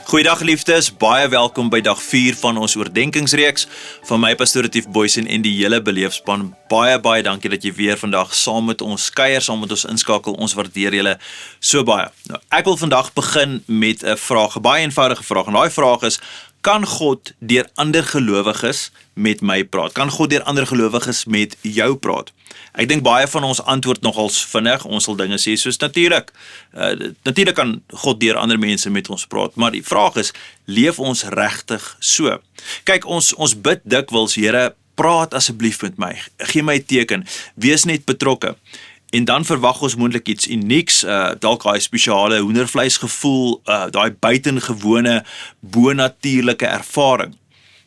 Goeiedag liefdes, baie welkom by dag 4 van ons oordenkingsreeks. Van my pastoor Tief Boysen en die hele beleefspan, baie dankie dat jy weer vandag saam met ons kuier, saam met ons inskakel. Ons waardeer julle so baie. Nou, ek wil vandag begin met 'n vraag, 'n baie eenvoudige vraag. En daai vraag is: kan God deur ander gelowiges met my praat? Kan God deur ander gelowiges met jou praat? Ek dink baie van ons antwoord nogals vinnig. Ons sal dinge sê soos natuurlik. Natuurlik kan God deur ander mense met ons praat, maar die vraag is, leef ons regtig so? Kyk, ons bid dikwels, Here, praat asseblief met my. Gee my 'n teken. Wees net betrokke. En dan verwag ons moontlik iets unieks, dalk daai spesiale hoendervleisgevoel, daai buitengewone, bonatuurlike ervaring.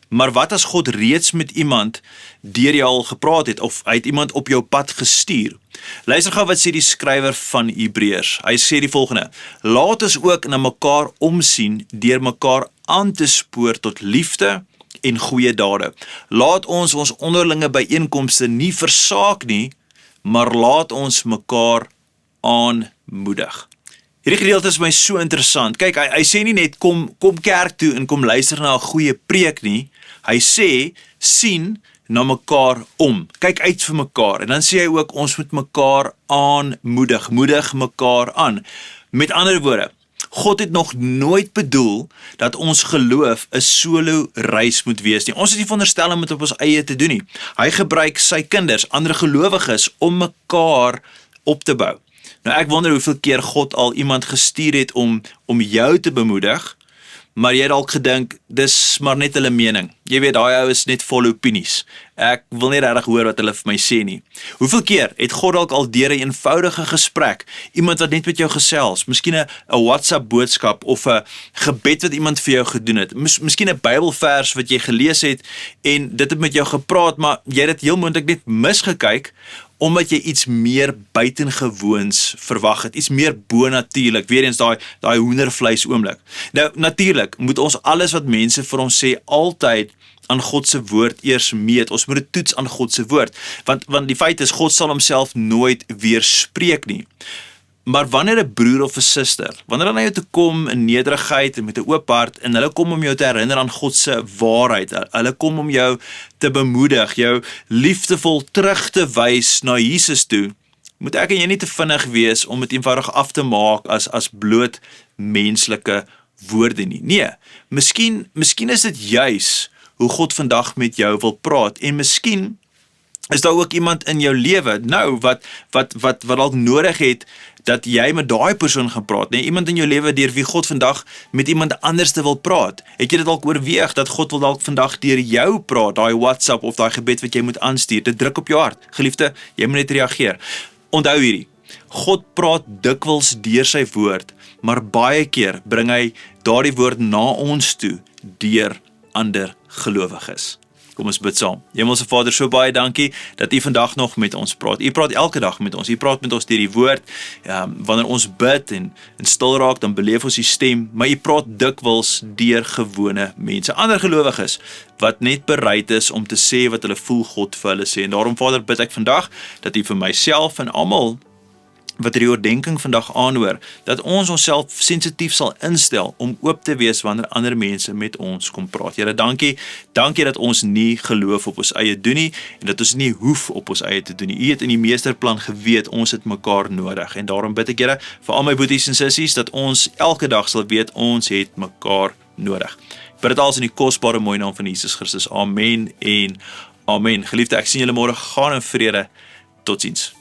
Maar wat as God reeds met iemand deur jou al gepraat het, of hy het iemand op jou pad gestuur? Luister gou wat sê die skrywer van Hebreërs. Hy sê die volgende: laat ons ook na mekaar omsien deur mekaar aan te spoor tot liefde en goeie dade. Laat ons onderlinge byeenkomste nie versaak nie, maar laat ons mekaar aanmoedig. Hierdie gedeelte is my so interessant. Kyk, hy sê nie net kom kerk toe en kom luister na 'n goeie preek nie. Hy sê, sien na mekaar om. Kyk uit vir mekaar. En dan sê hy ook, ons moet mekaar aanmoedig. Moedig mekaar aan. Met ander woorde, God het nog nooit bedoel dat ons geloof 'n solo reis moet wees nie. Ons is nie veronderstel om dit op ons eie te doen nie. Hy gebruik sy kinders, ander gelowiges, om mekaar op te bou. Nou ek wonder hoeveel keer God al iemand gestuur het om jou te bemoedig, maar jy het dalk gedink, dis maar net hulle mening. Jy weet, daai ou is net vol opinies. Ek wil nie regtig hoor wat hulle vir my sê nie. Hoeveel keer het God dalk al deur 'n eenvoudige gesprek, iemand wat net met jou gesels, miskien 'n WhatsApp boodskap of 'n gebed wat iemand vir jou gedoen het, miskien 'n Bybelvers wat jy gelees het en dit het met jou gepraat, maar jy het dit heel moontlik net misgekyk, omdat jy iets meer buitengewoons verwag het, iets meer bonatuurlik, weer eens daai hoendervleis oomblik. Nou, natuurlik moet ons alles wat mense vir ons sê altyd aan God se woord eers meet. Ons moet dit toets aan God se woord, want die feit is, God sal homself nooit weerspreek nie. Maar wanneer 'n broer of 'n suster, wanneer hulle na jou toe kom in nederigheid en met 'n oop hart, en hulle kom om jou te herinner aan God se waarheid, hulle kom om jou te bemoedig, jou liefdevol terug te wys na Jesus toe, moet ek en jy nie te vinnig wees om dit eenvoudig af te maak as bloot menslike woorde nie. Nee, miskien is dit juis hoe God vandag met jou wil praat, en miskien is daar ook iemand in jou lewe nou wat dalk nodig het dat jy met daai persoon gaan praat, nee, iemand in jou lewe deur wie God vandag met iemand anders te wil praat. Het jy dit dalk oorweeg dat God wil dalk vandag deur jou praat, daai WhatsApp of daai gebed wat jy moet aanstuur? Dit druk op jou hart. Geliefde, jy moet net reageer. Onthou hierdie: God praat dikwels deur sy woord, maar baie keer bring hy daardie woord na ons toe deur ander gelowiges. Kom ons bid saam. Hemelse Vader, so baie dankie dat U vandag nog met ons praat. U praat elke dag met ons. U praat met ons deur die woord. Wanneer ons bid en stil raak, dan beleef ons U stem, maar U praat dikwels deur gewone mense, ander gelowiges, wat net bereid is om te sê wat hulle voel God vir hulle sê. En daarom, Vader, bid ek vandag dat U vir myself en almal wat die oordenking vandag aanhoor, dat ons onsself sensitief sal instel om oop te wees wanneer ander mense met ons kom praat. Here, dankie dat ons nie geloof op ons eie doen nie, en dat ons nie hoef op ons eie te doen nie. U het in die meesterplan geweet, ons het mekaar nodig, en daarom bid ek, Here, vir al my boeties en sissies, dat ons elke dag sal weet, ons het mekaar nodig. Ek bid dit alles in die kosbare mooi naam van Jesus Christus. Amen en amen. Geliefde, ek sien julle môre. Gaan in vrede. Totsiens.